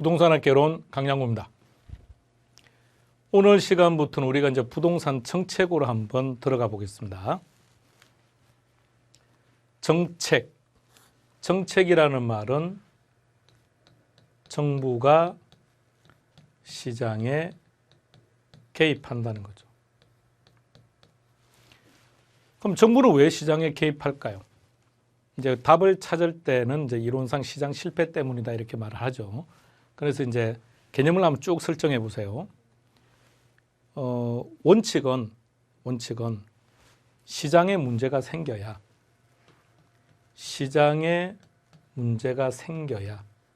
부동산 학개론 강양구입니다. 오늘 시간부터는 우리가 이제 부동산 정책으로 한번 들어가 보겠습니다. 정책이라는 말은 정부가 시장에 개입한다는 거죠. 그럼 정부는 왜 시장에 개입할까요? 이제 답을 찾을 때는 이제 이론상 시장 실패 때문이다 이렇게 말을 하죠. 그래서 이제 개념을 한번 쭉 설정해 보세요. 원칙은 시장에 문제가 생겨야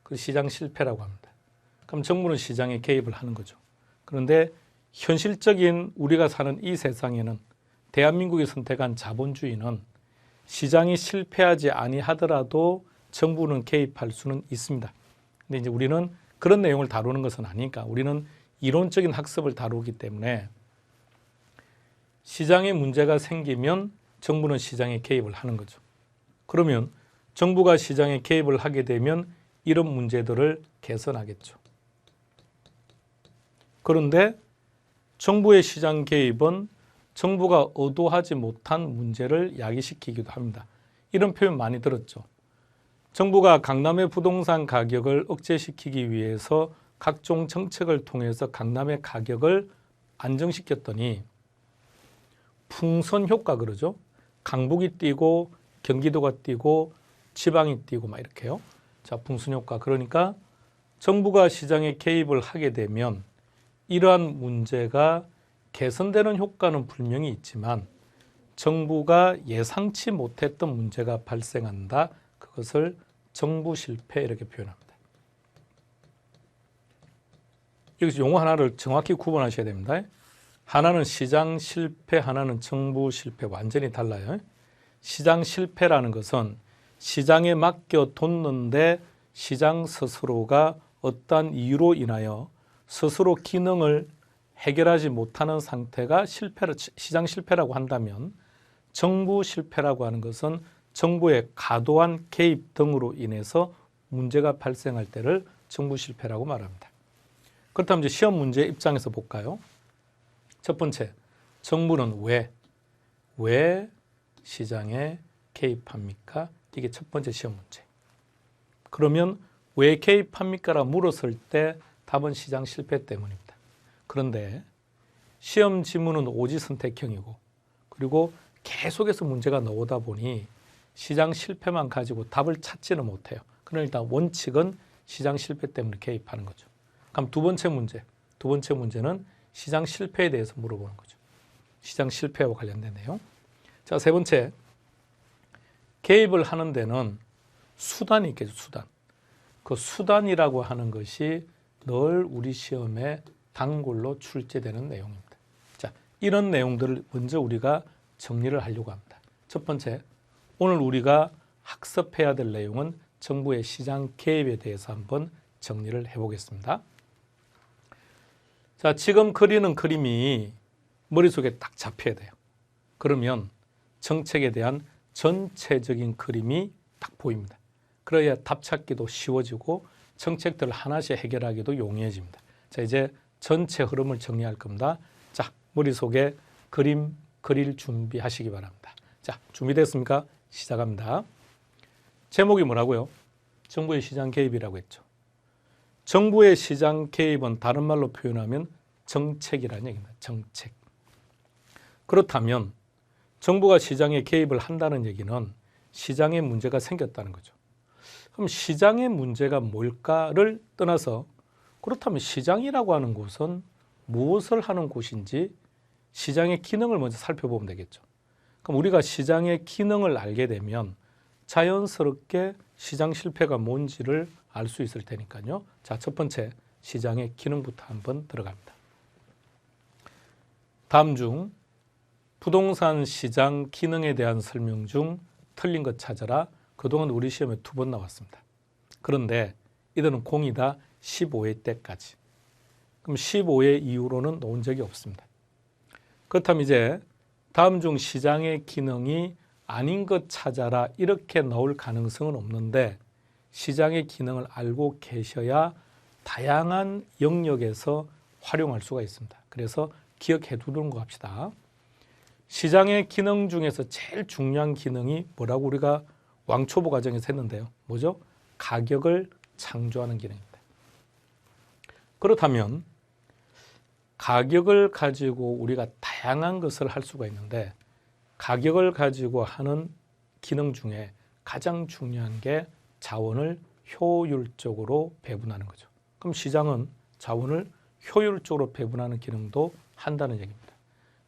그 시장 실패라고 합니다. 그럼 정부는 시장에 개입을 하는 거죠. 그런데 현실적인 우리가 사는 이 세상에는 대한민국이 선택한 자본주의는 시장이 실패하지 아니하더라도 정부는 개입할 수는 있습니다. 근데 이제 우리는 그런 내용을 다루는 것은 아니니까 우리는 이론적인 학습을 다루기 때문에 시장에 문제가 생기면 정부는 시장에 개입을 하는 거죠. 그러면 정부가 시장에 개입을 하게 되면 이런 문제들을 개선하겠죠. 그런데 정부의 시장 개입은 정부가 의도하지 못한 문제를 야기시키기도 합니다. 이런 표현 많이 들었죠. 정부가 강남의 부동산 가격을 억제시키기 위해서 각종 정책을 통해서 강남의 가격을 안정시켰더니 풍선 효과 그러죠. 강북이 뛰고 경기도가 뛰고 지방이 뛰고 막 이렇게요. 자, 풍선 효과. 그러니까 정부가 시장에 개입을 하게 되면 이러한 문제가 개선되는 효과는 분명히 있지만 정부가 예상치 못했던 문제가 발생한다. 그것을 정부 실패 이렇게 표현합니다. 여기서 용어 하나를 정확히 구분하셔야 됩니다. 하나는 시장 실패, 하나는 정부 실패 완전히 달라요. 시장 실패라는 것은 시장에 맡겨뒀는데 시장 스스로가 어떠한 이유로 인하여 스스로 기능을 해결하지 못하는 상태가 시장 실패라고 한다면 정부 실패라고 하는 것은 정부의 과도한 개입 등으로 인해서 문제가 발생할 때를 정부 실패라고 말합니다. 그렇다면 이제 시험 문제 입장에서 볼까요? 첫 번째, 정부는 왜 시장에 개입합니까? 이게 첫 번째 시험 문제. 그러면 왜 개입합니까? 물었을 때 답은 시장 실패 때문입니다. 그런데 시험 지문은 오지 선택형이고 그리고 계속해서 문제가 나오다 보니 시장 실패만 가지고 답을 찾지는 못해요. 그러니까 일단 원칙은 시장 실패 때문에 개입하는 거죠. 그럼 두 번째 문제는 시장 실패에 대해서 물어보는 거죠. 시장 실패와 관련된 내용. 자, 세 번째, 개입을 하는 데는 수단이 있겠죠. 그 수단이라고 하는 것이 늘 우리 시험에 단골로 출제되는 내용입니다. 자, 이런 내용들을 먼저 우리가 정리를 하려고 합니다. 첫 번째, 오늘 우리가 학습해야 될 내용은 정부의 시장 개입에 대해서 한번 정리를 해보겠습니다. 자, 지금 그리는 그림이 머릿속에 딱 잡혀야 돼요. 그러면 정책에 대한 전체적인 그림이 딱 보입니다. 그래야 답 찾기도 쉬워지고 정책들을 하나씩 해결하기도 용이해집니다. 자, 이제 전체 흐름을 정리할 겁니다. 자, 머릿속에 그림 그릴 준비하시기 바랍니다. 자, 준비됐습니까? 시작합니다. 제목이 뭐라고요? 정부의 시장 개입이라고 했죠. 정부의 시장 개입은 다른 말로 표현하면 정책이라는 얘기입니다. 정책. 그렇다면 정부가 시장에 개입을 한다는 얘기는 시장에 문제가 생겼다는 거죠. 그럼 시장의 문제가 뭘까를 떠나서 그렇다면 시장이라고 하는 곳은 무엇을 하는 곳인지 시장의 기능을 먼저 살펴보면 되겠죠. 그럼 우리가 시장의 기능을 알게 되면 자연스럽게 시장 실패가 뭔지를 알 수 있을 테니까요. 자, 첫 번째 시장의 기능부터 한번 들어갑니다. 다음 중 부동산 시장 기능에 대한 설명 중 틀린 것 찾아라. 그동안 우리 시험에 2번 나왔습니다. 그런데 이들은 공이다 15회 때까지. 그럼 15회 이후로는 나온 적이 없습니다. 그렇다면 이제 다음 중 시장의 기능이 아닌 것 찾아라 이렇게 나올 가능성은 없는데 시장의 기능을 알고 계셔야 다양한 영역에서 활용할 수가 있습니다. 그래서 기억해 두는 거 합시다. 시장의 기능 중에서 제일 중요한 기능이 뭐라고 우리가 왕초보 과정에서 했는데요. 뭐죠? 가격을 창조하는 기능입니다. 그렇다면 가격을 가지고 우리가 다양한 것을 할 수가 있는데 가격을 가지고 하는 기능 중에 가장 중요한 게 자원을 효율적으로 배분하는 거죠. 그럼 시장은 자원을 효율적으로 배분하는 기능도 한다는 얘기입니다.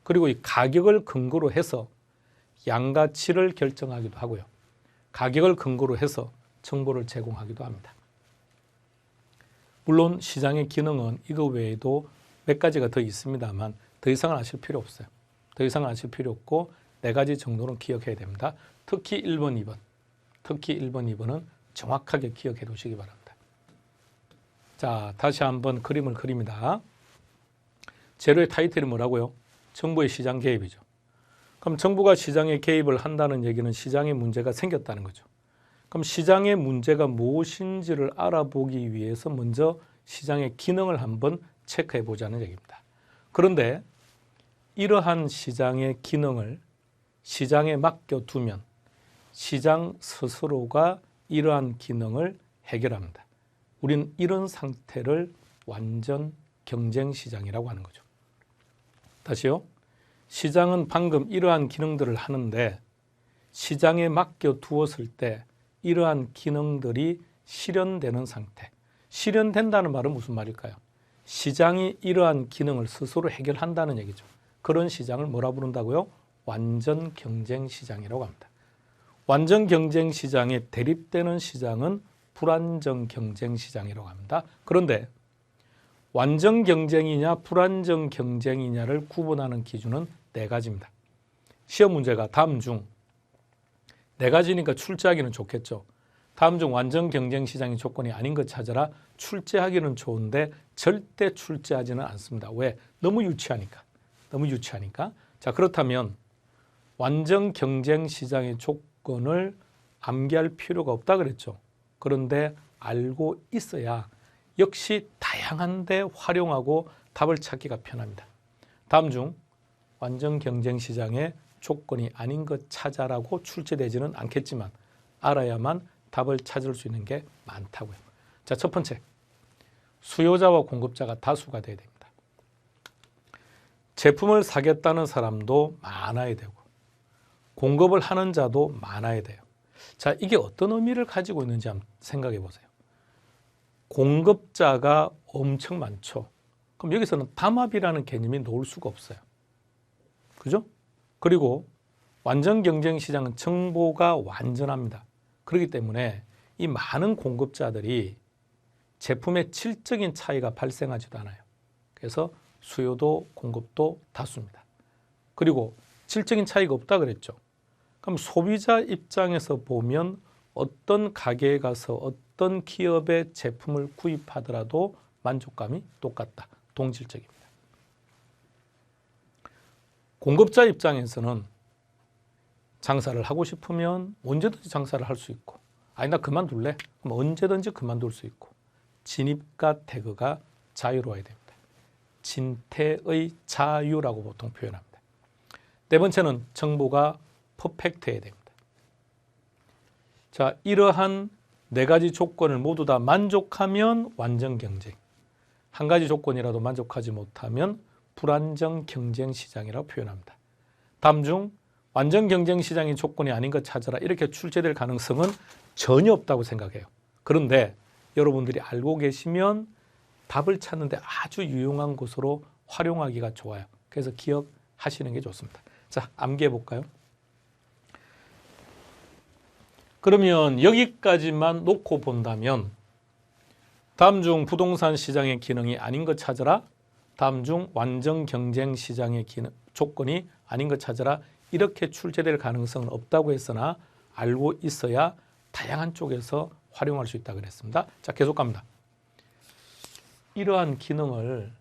그리고 이 가격을 근거로 해서 양가치를 결정하기도 하고요. 가격을 근거로 해서 정보를 제공하기도 합니다. 물론 시장의 기능은 이거 외에도 몇 가지가 더 있습니다만 더 이상은 아실 필요 없어요. 더 이상은 아실 필요 없고 4가지 정도는 기억해야 됩니다. 특히 1번, 2번. 특히 1번, 2번은 정확하게 기억해 두시기 바랍니다. 자, 다시 한번 그림을 그립니다. 재료의 타이틀이 뭐라고요? 정부의 시장 개입이죠. 그럼 정부가 시장에 개입을 한다는 얘기는 시장에 문제가 생겼다는 거죠. 그럼 시장의 문제가 무엇인지를 알아보기 위해서 먼저 시장의 기능을 한번 체크해 보자는 얘기입니다. 그런데 이러한 시장의 기능을 시장에 맡겨두면 시장 스스로가 이러한 기능을 해결합니다. 우리는 이런 상태를 완전 경쟁시장이라고 하는 거죠. 다시요. 시장은 방금 이러한 기능들을 하는데 시장에 맡겨두었을 때 이러한 기능들이 실현되는 상태. 실현된다는 말은 무슨 말일까요? 시장이 이러한 기능을 스스로 해결한다는 얘기죠. 그런 시장을 뭐라 부른다고요? 완전 경쟁 시장이라고 합니다. 완전 경쟁 시장에 대립되는 시장은 불안정 경쟁 시장이라고 합니다. 그런데 완전 경쟁이냐 불안정 경쟁이냐를 구분하는 기준은 4가지입니다. 시험 문제가 다음 중 4가지니까 출제하기는 좋겠죠. 다음 중 완전 경쟁 시장의 조건이 아닌 것 찾아라. 출제하기는 좋은데 절대 출제하지는 않습니다. 왜? 너무 유치하니까. 너무 유치하니까. 자, 그렇다면 완전 경쟁 시장의 조건을 암기할 필요가 없다 그랬죠. 그런데 알고 있어야 역시 다양한데 활용하고 답을 찾기가 편합니다. 다음 중 완전 경쟁 시장의 조건이 아닌 것 찾아라고 출제되지는 않겠지만 알아야만 답을 찾을 수 있는 게 많다고요. 자, 첫 번째, 수요자와 공급자가 다수가 돼야 됩니다. 제품을 사겠다는 사람도 많아야 되고 공급을 하는 자도 많아야 돼요. 자, 이게 어떤 의미를 가지고 있는지 한번 생각해 보세요. 공급자가 엄청 많죠. 그럼 여기서는 담합이라는 개념이 놓을 수가 없어요. 그죠? 그리고 완전 경쟁 시장은 정보가 완전합니다. 그렇기 때문에 이 많은 공급자들이 제품의 질적인 차이가 발생하지도 않아요. 그래서 수요도 공급도 다수입니다. 그리고 질적인 차이가 없다 그랬죠. 그럼 소비자 입장에서 보면 어떤 가게에 가서 어떤 기업의 제품을 구입하더라도 만족감이 똑같다. 동질적입니다. 공급자 입장에서는 장사를 하고 싶으면 언제든지 장사를 할 수 있고 아니 나 그만둘래? 그럼 언제든지 그만둘 수 있고 진입과 퇴거가 자유로워야 됩니다. 진퇴의 자유라고 보통 표현합니다. 4번째는 정보가 퍼펙트해야 됩니다. 자, 이러한 4가지 조건을 모두 다 만족하면 완전 경쟁, 한 가지 조건이라도 만족하지 못하면 불안정 경쟁 시장이라고 표현합니다. 다음 중 완전 경쟁 시장의 조건이 아닌 것 찾아라 이렇게 출제될 가능성은 전혀 없다고 생각해요. 그런데 여러분들이 알고 계시면 답을 찾는 데 아주 유용한 것으로 활용하기가 좋아요. 그래서 기억하시는 게 좋습니다. 자, 암기해 볼까요? 그러면 여기까지만 놓고 본다면 다음 중 부동산 시장의 기능이 아닌 것 찾아라. 다음 중 완전 경쟁 시장의 조건이 아닌 것 찾아라. 이렇게 출제될 가능성은 없다고 했으나 알고 있어야 다양한 쪽에서 활용할 수 있다고 그랬습니다. 자, 계속 갑니다. 이러한 기능을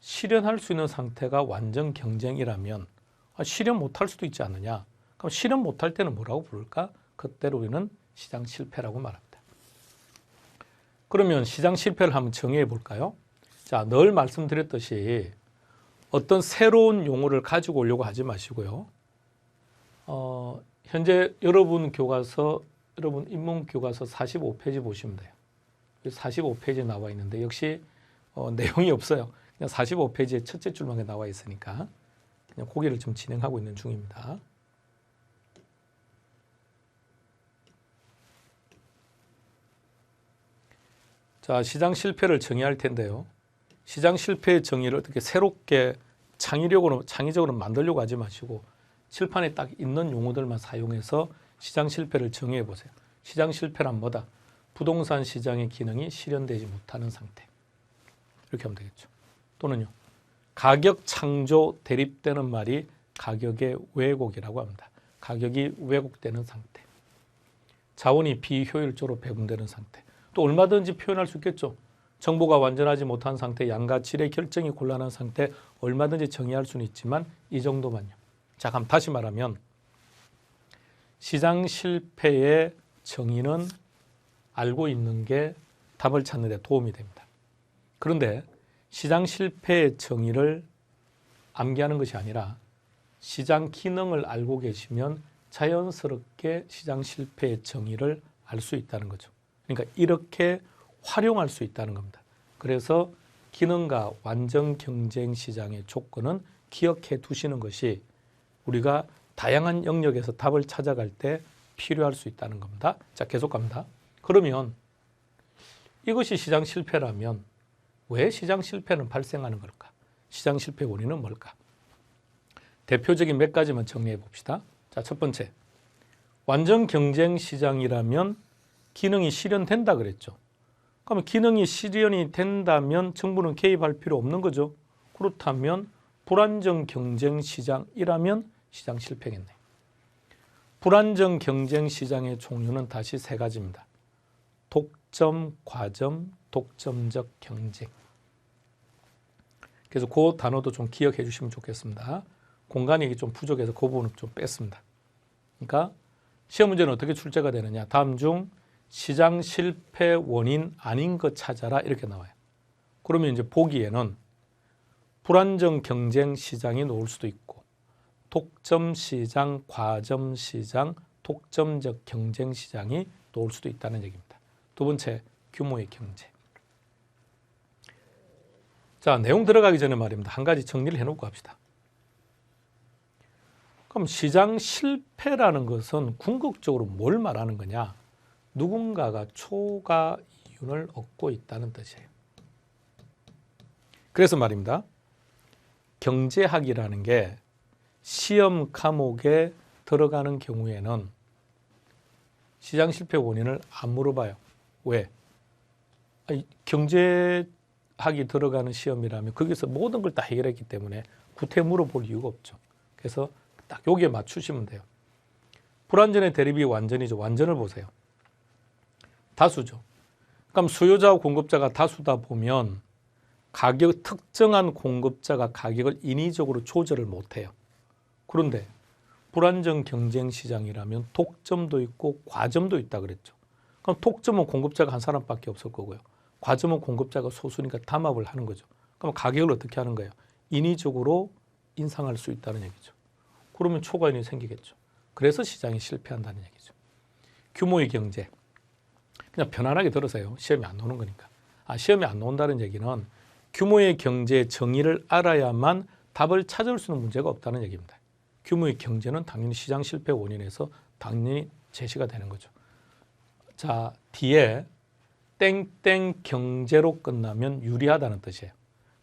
실현할 수 있는 상태가 완전 경쟁이라면 실현 못할 수도 있지 않느냐. 그럼 실현 못할 때는 뭐라고 부를까? 그때로 우리는 시장 실패라고 말합니다. 그러면 시장 실패를 한번 정의해 볼까요? 자, 늘 말씀드렸듯이 어떤 새로운 용어를 가지고 오려고 하지 마시고요. 현재 여러분 인문 교과서 45페이지 보시면 돼요. 45페이지에 나와 있는데 역시 내용이 없어요. 그냥 45페이지의 첫째 줄만 나와 있으니까 그냥 고개를 좀 진행하고 있는 중입니다. 자, 시장 실패를 정의할 텐데요. 시장 실패의 정의를 어떻게 새롭게 창의적으로 만들려고 하지 마시고 칠판에 딱 있는 용어들만 사용해서 시장 실패를 정의해 보세요. 시장 실패란 뭐다? 부동산 시장의 기능이 실현되지 못하는 상태. 이렇게 하면 되겠죠. 또는요. 가격 창조 대립되는 말이 가격의 왜곡이라고 합니다. 가격이 왜곡되는 상태. 자원이 비효율적으로 배분되는 상태. 또 얼마든지 표현할 수 있겠죠. 정보가 완전하지 못한 상태, 양과 질의 결정이 곤란한 상태 얼마든지 정의할 수는 있지만 이 정도만요. 자, 그럼 다시 말하면 시장 실패의 정의는 알고 있는 게 답을 찾는 데 도움이 됩니다. 그런데 시장 실패의 정의를 암기하는 것이 아니라 시장 기능을 알고 계시면 자연스럽게 시장 실패의 정의를 알 수 있다는 거죠. 그러니까 이렇게 활용할 수 있다는 겁니다. 그래서 기능과 완전 경쟁 시장의 조건은 기억해 두시는 것이 우리가 다양한 영역에서 답을 찾아갈 때 필요할 수 있다는 겁니다. 자, 계속 갑니다. 그러면 이것이 시장 실패라면 왜 시장 실패는 발생하는 걸까? 시장 실패 원인은 뭘까? 대표적인 몇 가지만 정리해 봅시다. 자, 첫 번째, 완전 경쟁 시장이라면 기능이 실현된다 그랬죠. 그러면 기능이 실현이 된다면 정부는 개입할 필요 없는 거죠. 그렇다면 불안정 경쟁 시장이라면 시장 실패겠네요. 불안정 경쟁 시장의 종류는 다시 세 가지입니다. 독점, 과점, 독점적 경쟁. 그래서 그 단어도 좀 기억해 주시면 좋겠습니다. 공간이 좀 부족해서 그 부분은 좀 뺐습니다. 그러니까 시험 문제는 어떻게 출제가 되느냐. 다음 중 시장 실패 원인 아닌 것 찾아라 이렇게 나와요. 그러면 이제 보기에는 불안정 경쟁 시장이 나올 수도 있고 독점 시장, 과점 시장, 독점적 경쟁 시장이 나올 수도 있다는 얘기입니다. 두 번째, 규모의 경제. 자, 내용 들어가기 전에 말입니다. 한 가지 정리를 해놓고 합시다. 그럼 시장 실패라는 것은 궁극적으로 뭘 말하는 거냐? 누군가가 초과 이윤을 얻고 있다는 뜻이에요. 그래서 말입니다. 경제학이라는 게 시험 과목에 들어가는 경우에는 시장 실패 원인을 안 물어봐요. 왜? 경제학이 들어가는 시험이라면 거기서 모든 걸 다 해결했기 때문에 구태 물어볼 이유가 없죠. 그래서 딱 여기에 맞추시면 돼요. 불완전의 대립이 완전이죠. 완전을 보세요. 다수죠. 그럼 수요자와 공급자가 다수다 보면 특정한 공급자가 가격을 인위적으로 조절을 못해요. 그런데 불안정 경쟁 시장이라면 독점도 있고 과점도 있다 그랬죠. 그럼 독점은 공급자가 한 사람밖에 없을 거고요. 과점은 공급자가 소수니까 담합을 하는 거죠. 그럼 가격을 어떻게 하는 거예요? 인위적으로 인상할 수 있다는 얘기죠. 그러면 초과이윤이 생기겠죠. 그래서 시장이 실패한다는 얘기죠. 규모의 경제. 그냥 편안하게 들으세요. 시험이 안 나오는 거니까. 시험이 안 나온다는 얘기는 규모의 경제의 정의를 알아야만 답을 찾을 수 있는 문제가 없다는 얘기입니다. 규모의 경제는 당연히 시장 실패 원인에서 당연히 제시가 되는 거죠. 자, 뒤에 땡땡 경제로 끝나면 유리하다는 뜻이에요.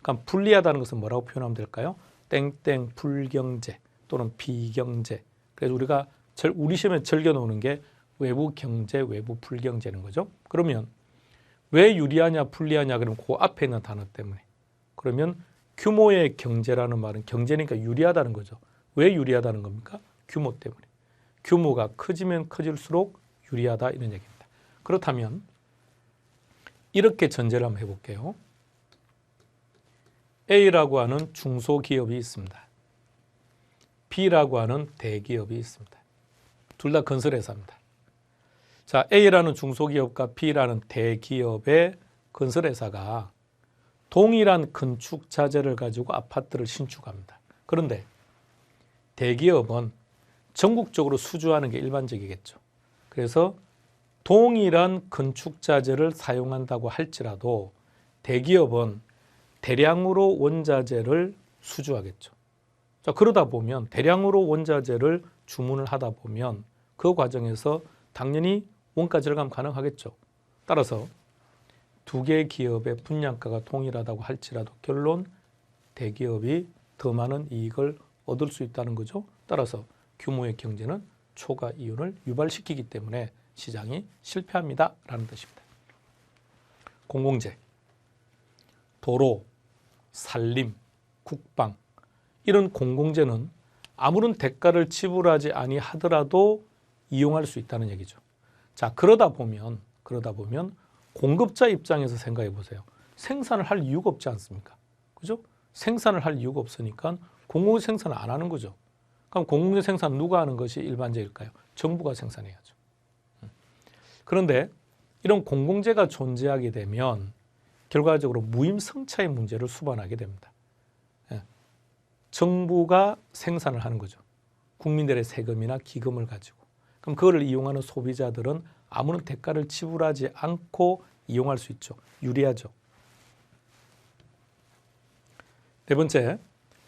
그럼 불리하다는 것은 뭐라고 표현하면 될까요? 땡땡 불경제 또는 비경제. 그래서 우리가 우리 시험에 즐겨놓는 게 외부 경제, 외부 불경제는 거죠. 그러면 왜 유리하냐, 불리하냐? 그러면 그 앞에 있는 단어 때문에. 그러면 규모의 경제라는 말은 경제니까 유리하다는 거죠. 왜 유리하다는 겁니까? 규모 때문에. 규모가 커지면 커질수록 유리하다 이런 얘기입니다. 그렇다면 이렇게 전제를 한번 해볼게요. A라고 하는 중소기업이 있습니다. B라고 하는 대기업이 있습니다. 둘 다 건설회사입니다. 자, A라는 중소기업과 B라는 대기업의 건설회사가 동일한 건축 자재를 가지고 아파트를 신축합니다. 그런데 대기업은 전국적으로 수주하는 게 일반적이겠죠. 그래서 동일한 건축 자재를 사용한다고 할지라도 대기업은 대량으로 원자재를 수주하겠죠. 자, 그러다 보면 대량으로 원자재를 주문을 하다 보면 그 과정에서 당연히 원가 절감 가능하겠죠. 따라서 두 개의 기업의 분양가가 동일하다고 할지라도 결론 대기업이 더 많은 이익을 얻을 수 있다는 거죠. 따라서 규모의 경제는 초과 이윤을 유발시키기 때문에 시장이 실패합니다 라는 뜻입니다. 공공재, 도로, 산림, 국방 이런 공공재는 아무런 대가를 지불하지 아니하더라도 이용할 수 있다는 얘기죠. 자, 그러다 보면 공급자 입장에서 생각해 보세요. 생산을 할 이유가 없지 않습니까? 그죠? 생산을 할 이유가 없으니까 공공재 생산을 안 하는 거죠. 그럼 공공재 생산 누가 하는 것이 일반적일까요? 정부가 생산해야죠. 그런데 이런 공공재가 존재하게 되면 결과적으로 무임승차의 문제를 수반하게 됩니다. 정부가 생산을 하는 거죠. 국민들의 세금이나 기금을 가지고. 그럼 그거를 이용하는 소비자들은 아무런 대가를 지불하지 않고 이용할 수 있죠. 유리하죠. 네 번째,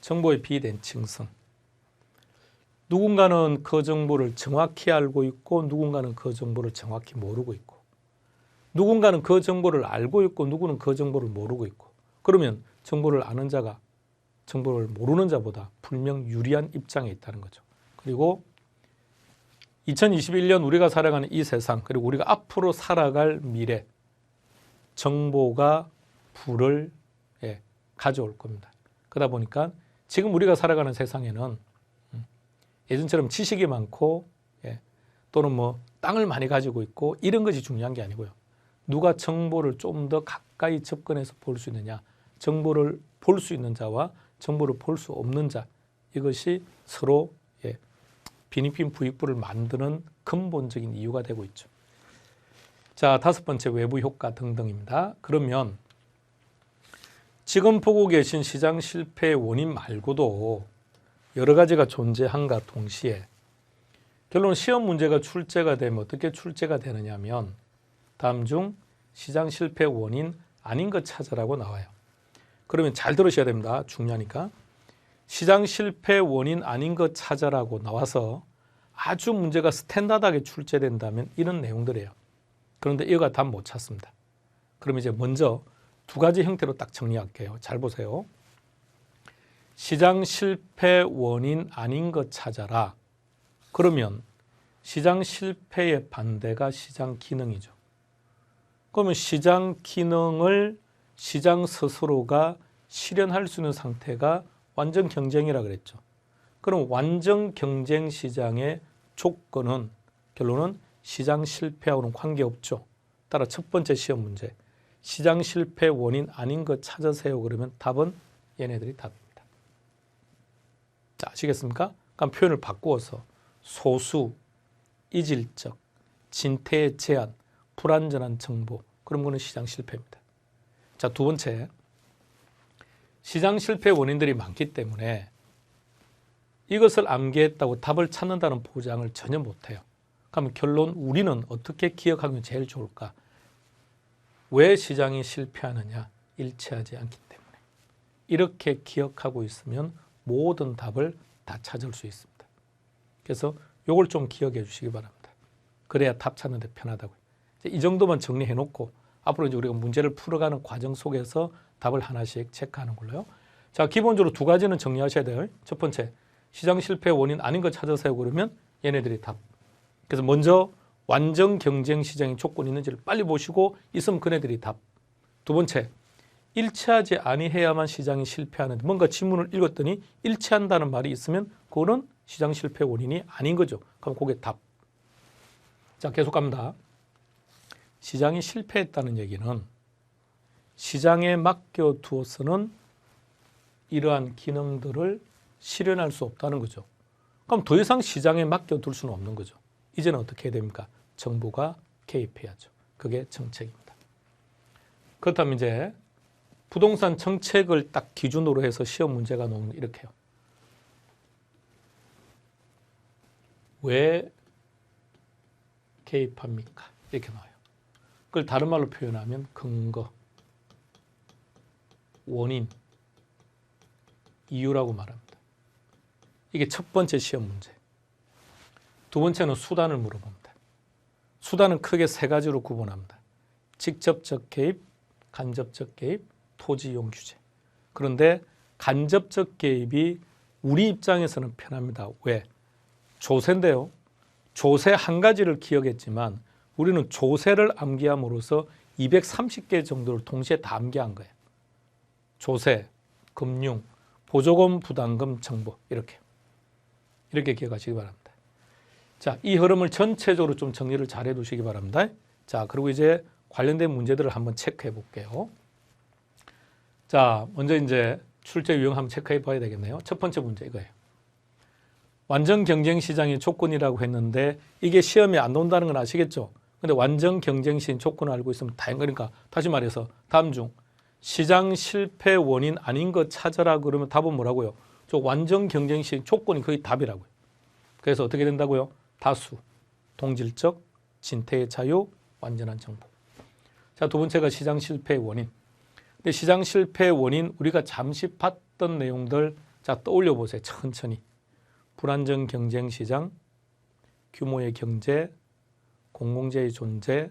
정보의 비대칭성. 누군가는 그 정보를 정확히 알고 있고 누군가는 그 정보를 정확히 모르고 있고 누군가는 그 정보를 알고 있고 누구는 그 정보를 모르고 있고 그러면 정보를 아는 자가 정보를 모르는 자보다 분명 유리한 입장에 있다는 거죠. 그리고 2021년 우리가 살아가는 이 세상 그리고 우리가 앞으로 살아갈 미래 정보가 부를 가져올 겁니다. 그러다 보니까 지금 우리가 살아가는 세상에는 예전처럼 지식이 많고 또는 뭐 땅을 많이 가지고 있고 이런 것이 중요한 게 아니고요. 누가 정보를 좀 더 가까이 접근해서 볼 수 있느냐, 정보를 볼 수 있는 자와 정보를 볼 수 없는 자 이것이 서로 빈익빈 부익부를 만드는 근본적인 이유가 되고 있죠. 자, 다섯 번째 외부 효과 등등입니다. 그러면 지금 보고 계신 시장 실패의 원인 말고도 여러 가지가 존재한가 동시에 결론 시험 문제가 출제가 되면 어떻게 출제가 되느냐 하면 다음 중 시장 실패 원인 아닌 것 찾으라고 나와요. 그러면 잘 들으셔야 됩니다. 중요하니까. 시장 실패 원인 아닌 것 찾아라고 나와서 아주 문제가 스탠다드하게 출제된다면 이런 내용들이에요. 그런데 이거가 답 못 찾습니다. 그럼 이제 먼저 두 가지 형태로 딱 정리할게요. 잘 보세요. 시장 실패 원인 아닌 것 찾아라. 그러면 시장 실패의 반대가 시장 기능이죠. 그러면 시장 기능을 시장 스스로가 실현할 수 있는 상태가 완전 경쟁이라 그랬죠. 그럼 완전 경쟁 시장의 조건은 결론은 시장 실패하고는 관계없죠. 따라 첫 번째 시험 문제. 시장 실패 원인 아닌 것 찾으세요. 그러면 답은 얘네들이 답입니다. 자, 아시겠습니까? 그럼 표현을 바꾸어서 소수, 이질적, 진퇴의 제한, 불완전한 정보 그런 거는 시장 실패입니다. 자, 두 번째. 시장 실패 원인들이 많기 때문에 이것을 암기했다고 답을 찾는다는 보장을 전혀 못해요. 그럼 결론 우리는 어떻게 기억하면 제일 좋을까? 왜 시장이 실패하느냐? 일치하지 않기 때문에. 이렇게 기억하고 있으면 모든 답을 다 찾을 수 있습니다. 그래서 이걸 좀 기억해 주시기 바랍니다. 그래야 답 찾는 데 편하다고요. 이 정도만 정리해 놓고 앞으로 이제 우리가 문제를 풀어가는 과정 속에서 답을 하나씩 체크하는 걸로요. 자, 기본적으로 두 가지는 정리하셔야 돼요. 첫 번째, 시장 실패 원인 아닌 것 찾으세요. 그러면 얘네들이 답. 그래서 먼저 완전 경쟁 시장의 조건이 있는지를 빨리 보시고 있으면 그네들이 답. 두 번째, 일치하지 아니해야만 시장이 실패하는데 뭔가 지문을 읽었더니 일치한다는 말이 있으면 그거는 시장 실패 원인이 아닌 거죠. 그럼 그게 답. 자, 계속 갑니다. 시장이 실패했다는 얘기는 시장에 맡겨두어서는 이러한 기능들을 실현할 수 없다는 거죠. 그럼 더 이상 시장에 맡겨둘 수는 없는 거죠. 이제는 어떻게 해야 됩니까? 정부가 개입해야죠. 그게 정책입니다. 그렇다면 이제 부동산 정책을 딱 기준으로 해서 시험 문제가 나오는 이렇게요. 왜 개입합니까? 이렇게 나와요. 그걸 다른 말로 표현하면 근거, 원인, 이유라고 말합니다. 이게 첫 번째 시험 문제. 두 번째는 수단을 물어봅니다. 수단은 크게 세 가지로 구분합니다. 직접적 개입, 간접적 개입, 토지 이용 규제. 그런데 간접적 개입이 우리 입장에서는 편합니다. 왜? 조세인데요. 조세 한 가지를 기억했지만 우리는 조세를 암기함으로써 230개 정도를 동시에 다 암기한 거예요. 조세, 금융, 보조금, 부담금, 정보 이렇게 기억하시기 바랍니다. 자, 이 흐름을 전체적으로 좀 정리를 잘 해두시기 바랍니다. 자, 그리고 이제 관련된 문제들을 한번 체크해 볼게요. 자, 먼저 이제 출제 유형 한번 체크해 봐야 되겠네요. 첫 번째 문제 이거예요. 완전 경쟁 시장의 조건이라고 했는데 이게 시험에 안 나온다는 건 아시겠죠? 근데 완전 경쟁 시장 조건을 알고 있으면 다행 거니까 다시 말해서 다음 중 시장 실패 원인 아닌 것 찾아라 그러면 답은 뭐라고요? 저 완전 경쟁 시장 조건이 거의 답이라고요. 그래서 어떻게 된다고요? 다수, 동질적, 진퇴의 자유, 완전한 정보. 자, 두 번째가 시장 실패의 원인. 근데 시장 실패의 원인 우리가 잠시 봤던 내용들 자 떠올려 보세요. 천천히. 불안정 경쟁 시장, 규모의 경제, 공공재의 존재,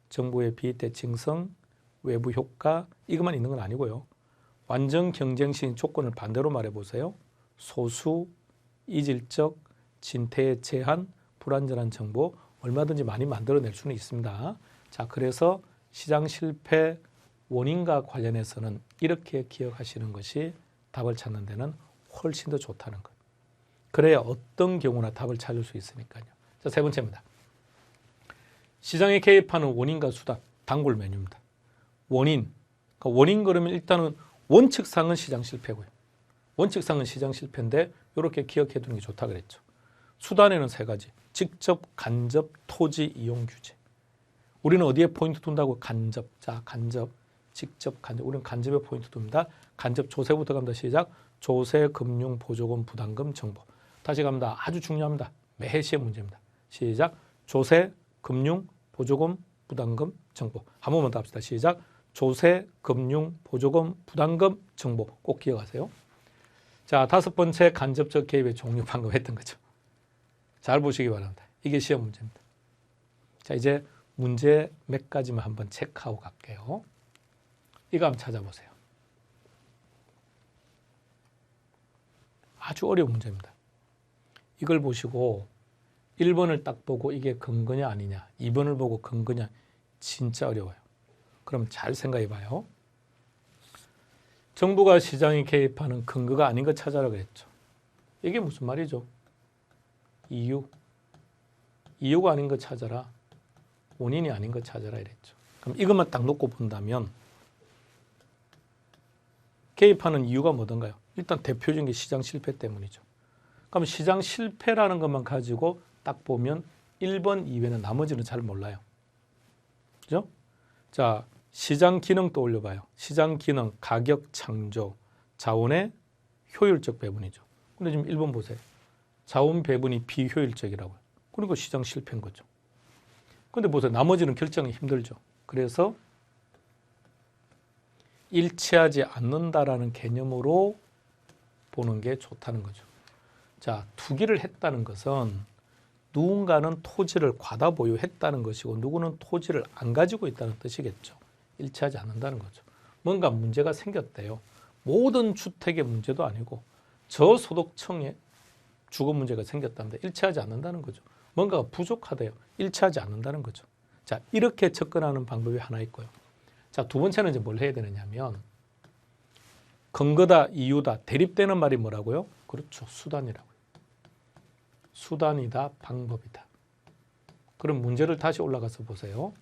정부의 비대칭성, 외부 효과 이것만 있는 건 아니고요. 완전 경쟁 시장 조건을 반대로 말해 보세요. 소수, 이질적, 진퇴의 제한, 불완전한 정보 얼마든지 많이 만들어낼 수는 있습니다. 자, 그래서 시장 실패 원인과 관련해서는 이렇게 기억하시는 것이 답을 찾는 데는 훨씬 더 좋다는 것. 그래야 어떤 경우나 답을 찾을 수 있으니까요. 자, 세 번째입니다. 시장에 개입하는 원인과 수단, 단골 메뉴입니다. 원인, 그러니까 원인 그러면 일단은 원칙상은 시장 실패고요. 원칙상은 시장 실패인데 이렇게 기억해 두는 게 좋다 그랬죠. 수단에는 세 가지, 직접, 간접, 토지 이용 규제. 우리는 어디에 포인트 둔다고? 간접, 자 간접, 직접, 간접. 우리는 간접에 포인트 둡니다. 간접 조세부터 갑니다. 시작. 조세, 금융, 보조금, 부담금, 정보. 다시 갑니다. 아주 중요합니다. 매해 시험 문제입니다. 시작. 조세, 금융, 보조금, 부담금, 정보. 한 번만 더 합시다. 시작. 조세, 금융, 보조금, 부담금, 정보. 꼭 기억하세요. 자, 다섯 번째 간접적 개입의 종류 방금 했던 거죠. 잘 보시기 바랍니다. 이게 시험 문제입니다. 자, 이제 문제 몇 가지만 한번 체크하고 갈게요. 이거 한번 찾아보세요. 아주 어려운 문제입니다. 이걸 보시고 1번을 딱 보고 이게 근거냐 아니냐, 2번을 보고 근거냐, 진짜 어려워요. 그럼 잘 생각해 봐요. 정부가 시장에 개입하는 근거가 아닌 것 찾아라 그랬죠. 이게 무슨 말이죠? 이유가 아닌 것 찾아라. 원인이 아닌 것 찾아라 이랬죠. 그럼 이것만 딱 놓고 본다면 개입하는 이유가 뭐던가요? 일단 대표적인 게 시장 실패 때문이죠. 그럼 시장 실패라는 것만 가지고 딱 보면 1번 이외에는 나머지는 잘 몰라요. 그죠? 자, 시장 기능 떠올려 봐요. 시장 기능, 가격 창조, 자원의 효율적 배분이죠. 근데 지금 1번 보세요. 자원 배분이 비효율적이라고요. 그러니까 시장 실패인 거죠. 근데 보세요. 나머지는 결정이 힘들죠. 그래서 일치하지 않는다라는 개념으로 보는 게 좋다는 거죠. 자, 투기를 했다는 것은 누군가는 토지를 과다 보유했다는 것이고 누구는 토지를 안 가지고 있다는 뜻이겠죠. 일치하지 않는다는 거죠. 뭔가 문제가 생겼대요. 모든 주택의 문제도 아니고 저소득층의 주거 문제가 생겼다는데 일치하지 않는다는 거죠. 뭔가가 부족하대요. 일치하지 않는다는 거죠. 자, 이렇게 접근하는 방법이 하나 있고요. 자, 두 번째는 이제 뭘 해야 되느냐면 근거다, 이유다, 대립되는 말이 뭐라고요? 그렇죠. 수단이라고요. 수단이다, 방법이다. 그럼 문제를 다시 올라가서 보세요.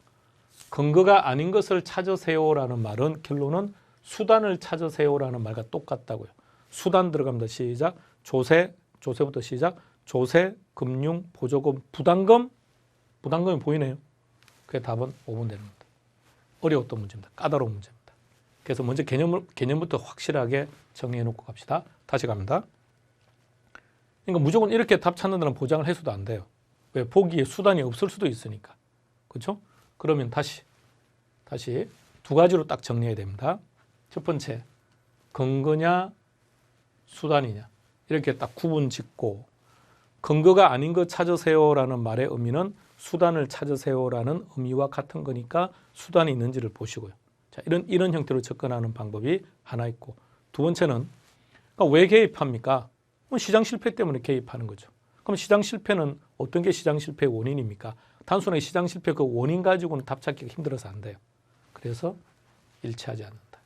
근거가 아닌 것을 찾으세요라는 말은 결론은 수단을 찾으세요라는 말과 똑같다고요. 수단 들어갑니다. 시작. 조세부터 시작. 조세, 금융, 보조금, 부담금이 보이네요. 그게 답은 5번 되는 겁니다. 어려웠던 문제입니다. 까다로운 문제입니다. 그래서 먼저 개념부터 확실하게 정리해 놓고 갑시다. 다시 갑니다. 그러니까 무조건 이렇게 답 찾는다는 보장을 해서도 안 돼요. 왜? 보기에 수단이 없을 수도 있으니까. 그렇죠? 그러면 다시 두 가지로 딱 정리해야 됩니다. 첫 번째, 근거냐 수단이냐 이렇게 딱 구분 짓고, 근거가 아닌 거 찾으세요라는 말의 의미는 수단을 찾으세요라는 의미와 같은 거니까 수단이 있는지를 보시고요. 자, 이런 형태로 접근하는 방법이 하나 있고, 두 번째는 그러니까 왜 개입합니까? 시장 실패 때문에 개입하는 거죠. 그럼 시장 실패는 어떤 게 시장 실패의 원인입니까? 단순하게 시장 실패 그 원인 가지고는 답 찾기가 힘들어서 안 돼요. 그래서 일치하지 않는다.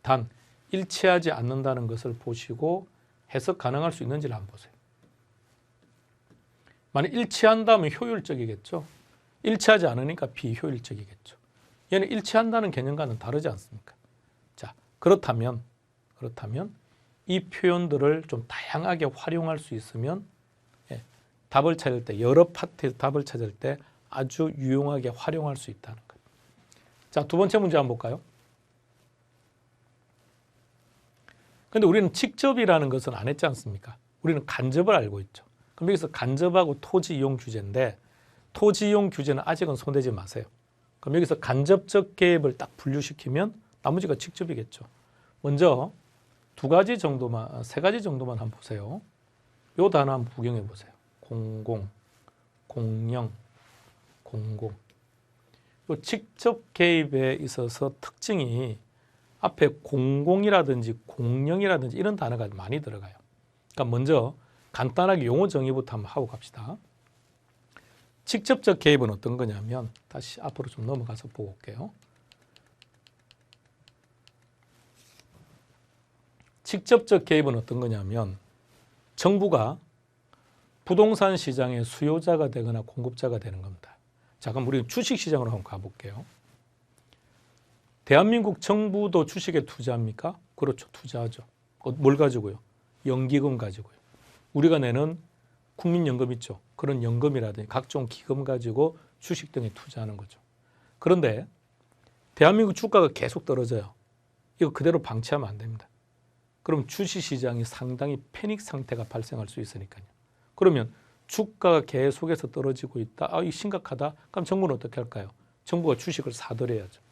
단 일치하지 않는다는 것을 보시고 해석 가능할 수 있는지를 한번 보세요. 만약 일치한다면 효율적이겠죠. 일치하지 않으니까 비효율적이겠죠. 얘는 일치한다는 개념과는 다르지 않습니까? 자, 그렇다면 이 표현들을 좀 다양하게 활용할 수 있으면 답을 찾을 때, 여러 파트에서 답을 찾을 때 아주 유용하게 활용할 수 있다는 거예요. 자, 두 번째 문제 한번 볼까요? 근데 우리는 직접이라는 것은 안 했지 않습니까? 우리는 간접을 알고 있죠. 그럼 여기서 간접하고 토지 이용 규제인데, 토지 이용 규제는 아직은 손대지 마세요. 그럼 여기서 간접적 개입을 딱 분류시키면 나머지가 직접이겠죠. 먼저 세 가지 정도만 한번 보세요. 요 단어 한번 구경해 보세요. 공공, 공영, 공공. 요 직접 개입에 있어서 특징이 앞에 공공이라든지 공영이라든지 이런 단어가 많이 들어가요. 그러니까 먼저 간단하게 용어 정의부터 한번 하고 갑시다. 직접적 개입은 어떤 거냐면, 다시 앞으로 좀 넘어가서 보고 올게요. 직접적 개입은 어떤 거냐면, 정부가 부동산 시장의 수요자가 되거나 공급자가 되는 겁니다. 자, 그럼 우리는 주식시장으로 한번 가볼게요. 대한민국 정부도 주식에 투자합니까? 그렇죠. 투자하죠. 뭘 가지고요? 연기금 가지고요. 우리가 내는 국민연금 있죠. 그런 연금이라든지 각종 기금 가지고 주식 등에 투자하는 거죠. 그런데 대한민국 주가가 계속 떨어져요. 이거 그대로 방치하면 안 됩니다. 그럼 주식시장이 상당히 패닉 상태가 발생할 수 있으니까요. 그러면 주가가 계속해서 떨어지고 있다. 이거 심각하다. 그럼 정부는 어떻게 할까요? 정부가 주식을 사들여야죠.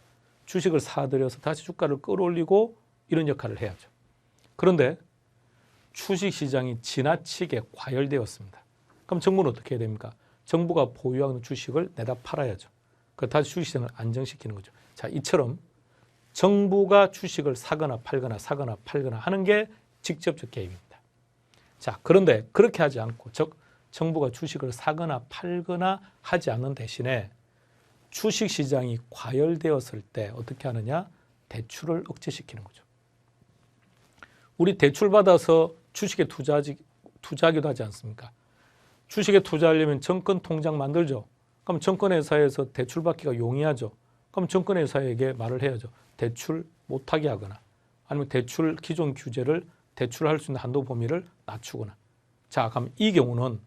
주식을 사들여서 다시 주가를 끌어올리고 이런 역할을 해야죠. 그런데 주식시장이 지나치게 과열되었습니다. 그럼 정부는 어떻게 해야 됩니까? 정부가 보유하는 주식을 내다 팔아야죠. 다시 주식시장을 안정시키는 거죠. 자, 이처럼 정부가 주식을 사거나 팔거나 하는 게 직접적 개입입니다. 자, 그런데 그렇게 하지 않고, 즉 정부가 주식을 사거나 팔거나 하지 않는 대신에 주식시장이 과열되었을 때 어떻게 하느냐? 대출을 억제시키는 거죠. 우리 대출 받아서 주식에 투자하기도 하지 않습니까? 주식에 투자하려면 정권 통장 만들죠. 그럼 정권회사에서 대출 받기가 용이하죠. 그럼 정권회사에게 말을 해야죠. 대출 못하게 하거나, 아니면 대출 기존 규제를 대출할 수 있는 한도 범위를 낮추거나. 자, 그럼 이 경우는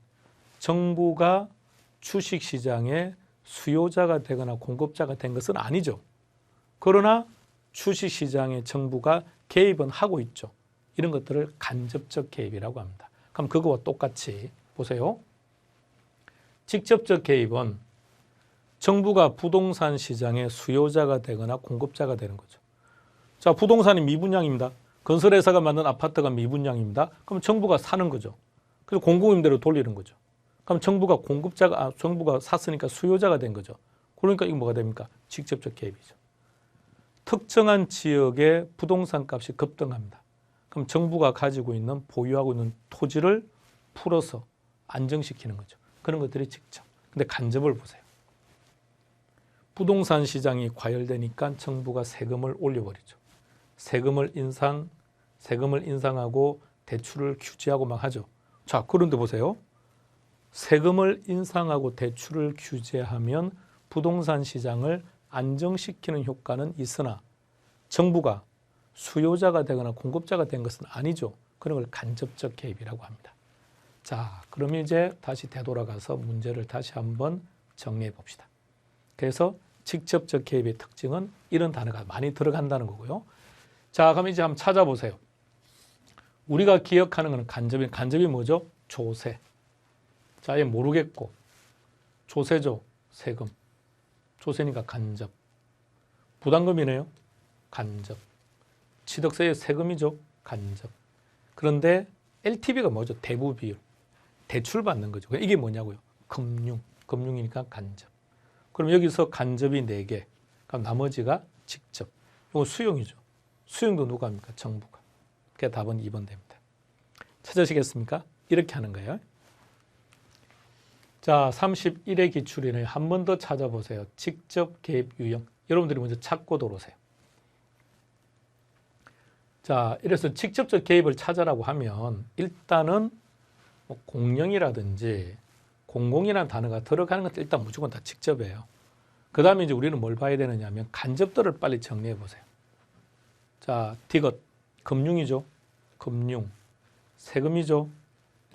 정부가 주식시장의 수요자가 되거나 공급자가 된 것은 아니죠. 그러나 주식시장에 정부가 개입은 하고 있죠. 이런 것들을 간접적 개입이라고 합니다. 그럼 그거와 똑같이 보세요. 직접적 개입은 정부가 부동산 시장의 수요자가 되거나 공급자가 되는 거죠. 자, 부동산이 미분양입니다. 건설회사가 만든 아파트가 미분양입니다. 그럼 정부가 사는 거죠. 그래서 공공임대로 돌리는 거죠. 그럼 정부가 정부가 샀으니까 수요자가 된 거죠. 그러니까 이거 뭐가 됩니까? 직접적 개입이죠. 특정한 지역의 부동산 값이 급등합니다. 그럼 정부가 가지고 있는, 보유하고 있는 토지를 풀어서 안정시키는 거죠. 그런 것들이 직접. 근데 간접을 보세요. 부동산 시장이 과열되니까 정부가 세금을 올려버리죠. 세금을 인상하고 대출을 규제하고 막 하죠. 자, 그런데 보세요. 세금을 인상하고 대출을 규제하면 부동산 시장을 안정시키는 효과는 있으나 정부가 수요자가 되거나 공급자가 된 것은 아니죠. 그런 걸 간접적 개입이라고 합니다. 자, 그럼 이제 다시 되돌아가서 문제를 다시 한번 정리해 봅시다. 그래서 직접적 개입의 특징은 이런 단어가 많이 들어간다는 거고요. 자, 그럼 이제 한번 찾아보세요. 우리가 기억하는 것은 간접이. 간접이 뭐죠? 조세. 자, 얘 모르겠고. 조세죠. 세금. 조세니까 간접. 부담금이네요. 간접. 취득세의 세금이죠. 간접. 그런데 LTV가 뭐죠? 대부 비율. 대출 받는 거죠. 이게 뭐냐고요? 금융. 금융이니까 간접. 그럼 여기서 간접이 4개. 그럼 나머지가 직접. 이거 수용이죠. 수용도 누가 합니까? 정부가. 그게 답은 2번 됩니다. 찾으시겠습니까? 이렇게 하는 거예요. 자, 31의 기출이네요. 한 번 더 찾아보세요. 직접 개입 유형. 여러분들이 먼저 찾고 들어오세요. 자, 이래서 직접적 개입을 찾으라고 하면 일단은 뭐 공령이라든지 공공이라는 단어가 들어가는 것도 일단 무조건 다 직접이에요. 그 다음에 이제 우리는 뭘 봐야 되느냐 하면 간접들을 빨리 정리해 보세요. 자, 디귿, 금융이죠. 금융, 세금이죠.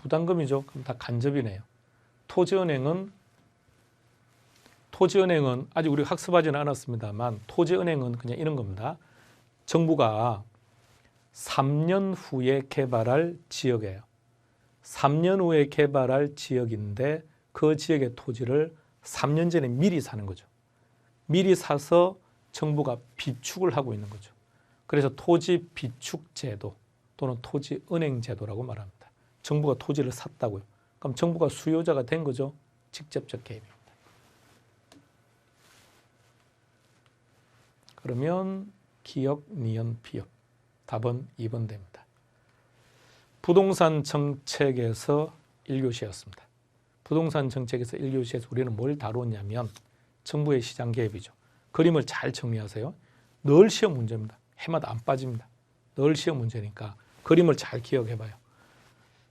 부담금이죠. 그럼 다 간접이네요. 토지은행은 아직 우리가 학습하지는 않았습니다만 토지은행은 그냥 이런 겁니다. 정부가 3년 후에 개발할 지역이에요. 3년 후에 개발할 지역인데 그 지역의 토지를 3년 전에 미리 사는 거죠. 미리 사서 정부가 비축을 하고 있는 거죠. 그래서 토지 비축 제도 또는 토지 은행 제도라고 말합니다. 정부가 토지를 샀다고요. 그럼 정부가 수요자가 된 거죠. 직접적 개입입니다. 그러면 기역, 니은, 비역. 답은 2번 됩니다. 부동산 정책에서 1교시였습니다. 부동산 정책에서 1교시에서 우리는 뭘 다뤘냐면 정부의 시장 개입이죠. 그림을 잘 정리하세요. 늘 시험 문제입니다. 해마다 안 빠집니다. 늘 시험 문제니까 그림을 잘 기억해봐요.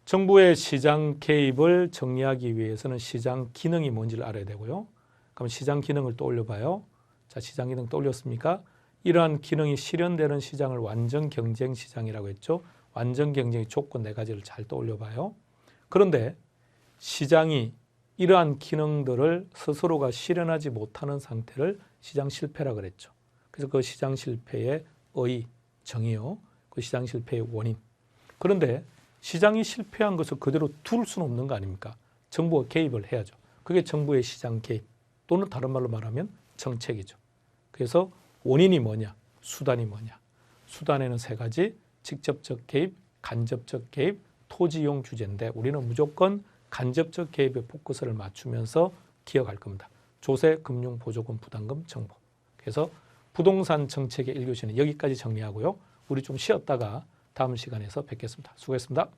정부의 시장 개입을 정리하기 위해서는 시장 기능이 뭔지를 알아야 되고요. 그럼 시장 기능을 떠올려봐요. 자, 시장 기능 떠올렸습니까? 이러한 기능이 실현되는 시장을 완전 경쟁 시장이라고 했죠. 완전 경쟁의 조건 4가지를 잘 떠올려봐요. 그런데 시장이 이러한 기능들을 스스로가 실현하지 못하는 상태를 시장 실패라고 그랬죠. 그래서 그 시장 실패의 정의요. 그 시장 실패의 원인. 그런데 시장이 실패한 것을 그대로 둘 수는 없는 거 아닙니까? 정부가 개입을 해야죠. 그게 정부의 시장 개입 또는 다른 말로 말하면 정책이죠. 그래서 원인이 뭐냐? 수단이 뭐냐? 수단에는 3가지, 직접적 개입, 간접적 개입, 토지용 규제인데 우리는 무조건 간접적 개입에 포커스를 맞추면서 기억할 겁니다. 조세, 금융, 보조금, 부담금, 정보. 그래서 부동산 정책의 1교시는 여기까지 정리하고요. 우리 좀 쉬었다가 다음 시간에서 뵙겠습니다. 수고했습니다.